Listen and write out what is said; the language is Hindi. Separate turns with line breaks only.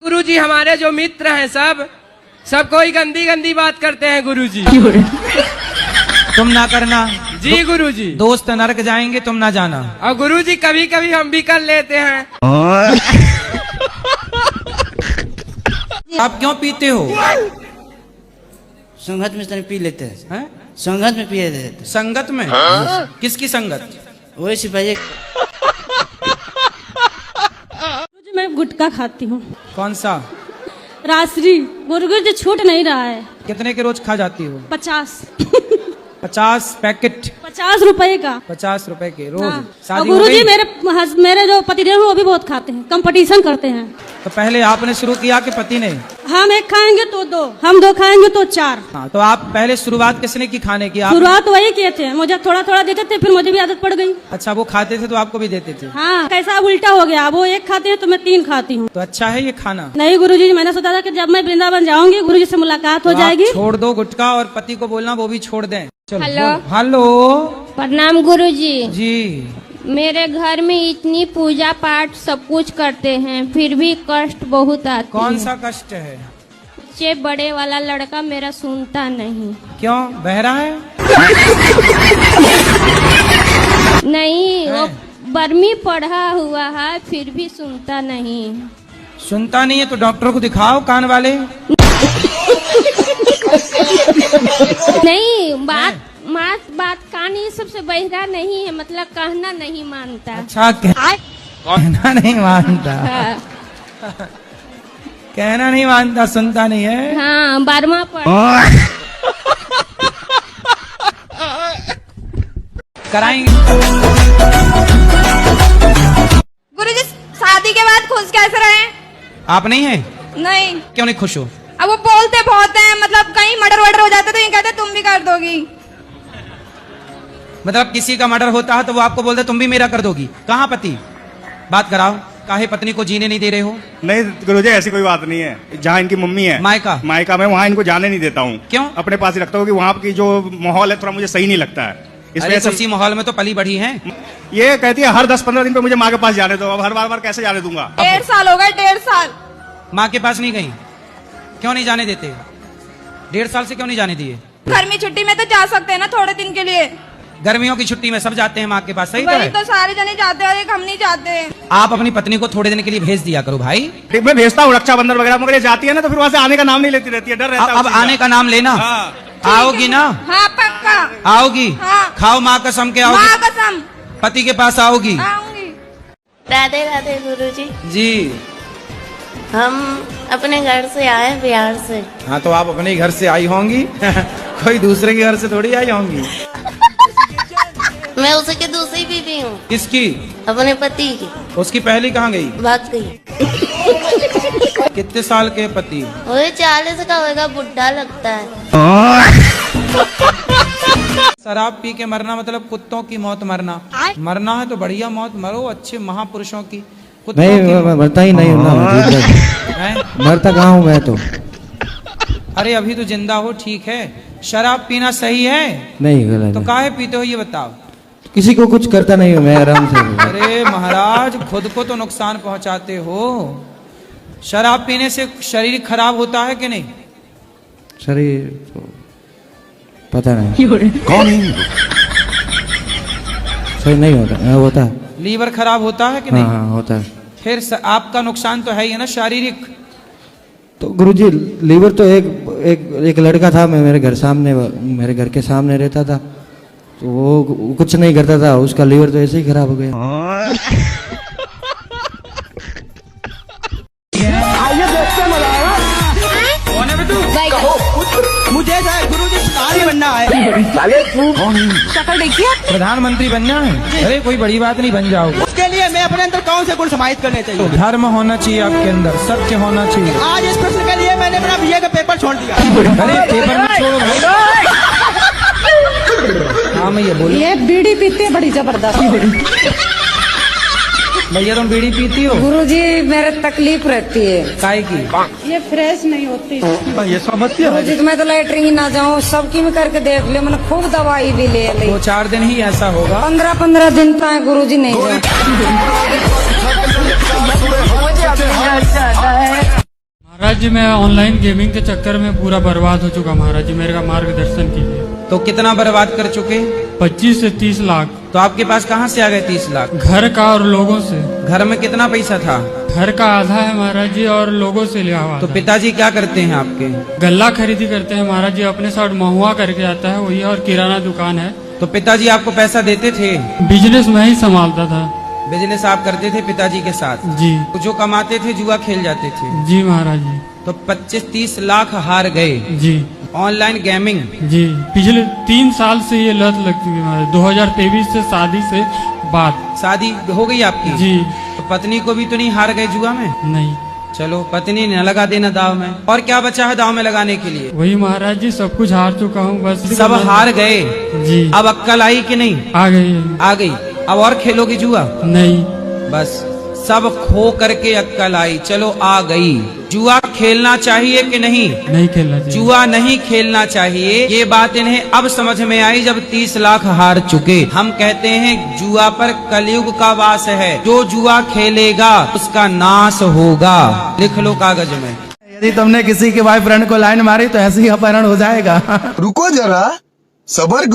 गुरुजी हमारे जो मित्र हैं सब कोई गंदी गंदी बात करते हैं गुरुजी।
तुम ना करना
जी गुरुजी।
दोस्त नरक जाएंगे, तुम ना जाना।
और गुरुजी कभी कभी हम भी कर लेते हैं।
आप क्यों पीते हो?
संगत में तनी पी लेते हैं।
हैं?
संगत में पिए देते हैं।
संगत में? किसकी संगत?
वही सिपाही।
मैं गुटखा खाती हूँ।
कौन सा?
रासरी गुरुजी छूट नहीं रहा है।
कितने के रोज खा जाती हो?
50
पैकेट?
50 रुपए का।
50 रुपए के रोज?
हाँ।
शादी
और
हो
गुरुजी
गई?
मेरे जो पतिदेव हैं वो भी बहुत खाते हैं, कंपटीशन करते हैं।
तो पहले आपने शुरू किया कि पति ने?
हम एक खाएंगे तो 2, हम 2 खाएंगे तो 4।
हाँ, तो आप पहले शुरुआत किसने की खाने की?
शुरुआत वही किए थे, मुझे थोड़ा थोड़ा देते थे, फिर मुझे भी आदत पड़ गई।
अच्छा, वो खाते थे तो आपको भी देते थे?
हाँ, कैसा उल्टा हो गया, वो 1 खाते हैं तो मैं 3 खाती हूँ।
तो अच्छा है ये खाना?
नहीं गुरुजी, मैंने सोचा था कि जब मैं वृंदावन जाऊंगी गुरुजी से मुलाकात हो
तो
जाएगी।
छोड़ दो गुटखा और पति को बोलना वो भी छोड़ दें। चलो।
हेलो।
हेलो।
प्रणाम गुरुजी।
जी।
मेरे घर में इतनी पूजा पाठ सब कुछ करते हैं, फिर भी कष्ट बहुत आती
कौन
है।
सा कष्ट है?
सबसे बड़े वाला लड़का मेरा सुनता नहीं।
क्यों, बहरा है?
नहीं, वो बर्मी पढ़ा हुआ है, फिर भी सुनता नहीं।
सुनता नहीं है तो डॉक्टर को दिखाओ, कान वाले।
नहीं, बात कान ये सबसे बहिरा नहीं है, मतलब कहना नहीं मानता।
अच्छा, कहना नहीं मानता।
हाँ,
कहना नहीं मानता, सुनता नहीं है।
हाँ, 12वां पढ़।
कराएंगे।
गुरुजी शादी के बाद खुश कैसे रहे?
आप नहीं है?
नहीं।
क्यों नहीं खुश हो?
अब वो बोलते बहुत हैं, मतलब कहीं मर्डर वर्डर हो जाता तो ये कहते तुम भी कर दोगी।
मतलब किसी का मर्डर होता है तो वो आपको बोलते तुम भी मेरा कर दोगी। कहाँ पति? बात कराओ। काहे पत्नी को जीने नहीं दे रहे हो?
नहीं गुरुजी, ऐसी कोई बात नहीं है। जहाँ इनकी मम्मी है मायका में, वहाँ इनको जाने नहीं देता हूँ।
क्यों?
अपने पास ही रखता हूँ कि वहाँ की जो माहौल है थोड़ा मुझे सही नहीं लगता है।
अरे तो उसी माहौल में तो पली बढ़ी है।
ये कहती है हर 10-15 दिन पे मुझे माँ के पास जाने दो। अब हर बार कैसे जाने दूंगा?
1.5 साल हो गए, 1.5 साल।
माँ के पास नहीं गई? क्यों नहीं जाने देते? 1.5 साल से क्यों नहीं जाने दिए?
गर्मी छुट्टी में तो जा सकते हैं ना, थोड़े दिन के लिए।
गर्मियों की छुट्टी में सब जाते हैं माँ के पास, सही तो
वही
है।
तो सारे जने जाते हैं और एक हम नहीं जाते।
आप अपनी पत्नी को थोड़े दिन के लिए भेज दिया करो भाई।
मैं भेजता हूँ रक्षाबंधन वगैरह, मगर ये जाती है ना तो फिर वहाँ से आने का नाम नहीं लेती रहती है, डर रहता है।
अब आने का नाम लेना।
हाँ।
आओगी ना?
हाँ पक्का
आओगी?
हाँ।
खाओ माँ कसम के आओगी?
माँ कसम
पति के पास आओगी?
आऊंगी।
राधे राधे गुरुजी।
जी।
हम अपने घर से आए बिहार से।
हाँ, तो आप अपने घर से आई होंगी। कोई दूसरे के घर से थोड़ी आई होंगी।
मैं उसकी दूसरी बीवी हूँ।
किसकी?
अपने पति की।
उसकी पहली कहाँ गई?
भाग गई।
कितने साल के पति?
वही 40 का होगा, बुढ़ा लगता है।
शराब पी के मरना मतलब कुत्तों की मौत मरना। मरना है तो बढ़िया मौत मरो, अच्छे महापुरुषों की।
नहीं, मैं मरता ही नहीं हूँ ना। मरता कहाँ हूँ मैं तो।
अरे अभी तो जिंदा हो, ठीक है। शराब पीना सही है?
नहीं, गलत
तो
है।
काहे पीते हो ये बताओ?
किसी को कुछ करता नहीं हूँ मैं, आराम से।
अरे महाराज, खुद को तो नुकसान पहुंचाते हो। शराब पीने से शरीर खराब होता है कि नहीं?
शरीर तो पता नहीं।
कौन है?
सही नहीं होता। होता है।
लीवर खराब होता है कि नहीं?
हाँ, होता है।
फिर आपका नुकसान तो है ही ना शारीरिक।
तो गुरुजी लीवर तो एक लड़का था, मैं मेरे घर के सामने रहता था, तो वो कुछ नहीं करता था, उसका लीवर तो ऐसे ही खराब हो गया।
मुझे गुरुजी शिकारी बनना है।
शक्ल देखिए।
प्रधानमंत्री बनना है? अरे कोई बड़ी बात नहीं, बन जाओ।
उसके लिए मैं अपने अंदर कौन से गुण समाहित करने चाहिए?
धर्म होना चाहिए आपके अंदर, सत्य होना चाहिए।
आज इस प्रश्न के लिए मैंने अपना बीए का पेपर छोड़ दिया।
अरे पेपर मत छोड़ो भाई। हाँ मैं ये बोलूं,
ये बीड़ी पीते हैं बड़ी जबरदस्त।
भैया तुम बीड़ी पीती हो?
गुरुजी मेरे तकलीफ रहती है।
काय की?
ये फ्रेश नहीं होती।
ये समझती है।
गुरुजी मैं तो लैटरिन ना जाऊँ, सबकी में करके देख लियो, मैंने खूब दवाई भी ले ली।
2-4 दिन ही ऐसा होगा।
15-15 दिन तक गुरुजी नहीं जाए।
महाराज जी मैं ऑनलाइन गेमिंग के चक्कर में पूरा बर्बाद हो चुका महाराज जी, मेरा मार्गदर्शन कीजिए।
तो कितना बर्बाद कर चुके?
25 से 30 लाख।
तो आपके पास कहाँ से आ गए 30 लाख?
घर का और लोगों से।
घर में कितना पैसा था?
घर का आधा है महाराज जी और लोगों से लिया हुआ।
तो पिताजी क्या करते हैं आपके?
गल्ला खरीदी करते हैं महाराज जी, अपने साथ महुआ करके आता है वही, और किराना दुकान है।
तो पिताजी आपको पैसा देते थे?
बिजनेस मैं ही संभालता था।
बिजनेस आप करते थे पिताजी के साथ?
जी।
तो जो कमाते थे जुआ खेल जाते थे?
जी महाराज जी।
तो 25-30 लाख हार गए?
जी।
Online gaming?
जी। पिछले 3 साल से ये लत लग चुकी है, 2023 से शादी से बाद।
शादी हो गई आपकी?
जी।
तो पत्नी को भी तो नहीं हार गए जुआ में?
नहीं।
चलो पत्नी ने लगा देना दाव में। और क्या बचा है दाव में लगाने के लिए?
वही महाराज जी, सब कुछ हार चुका हूँ बस।
सब हार गए?
जी।
अब अक्कल आई कि नहीं?
आ गई।
आ गई। अब और खेलोगे जुआ?
नहीं।
बस सब खो करके अक्कल आई, चलो आ गई। जुआ खेलना चाहिए कि नहीं?
नहीं खेलना चाहिए।
जुआ नहीं खेलना चाहिए, ये बात इन्हें अब समझ में आई जब 30 लाख हार चुके। हम कहते हैं जुआ पर कलयुग का वास है, जो जुआ खेलेगा उसका नाश होगा। लिख लो कागज में।
यदि तुमने किसी के बॉयफ्रेंड को लाइन मारी तो ऐसे ही अपहरण हो जाएगा।
रुको जरा, सबर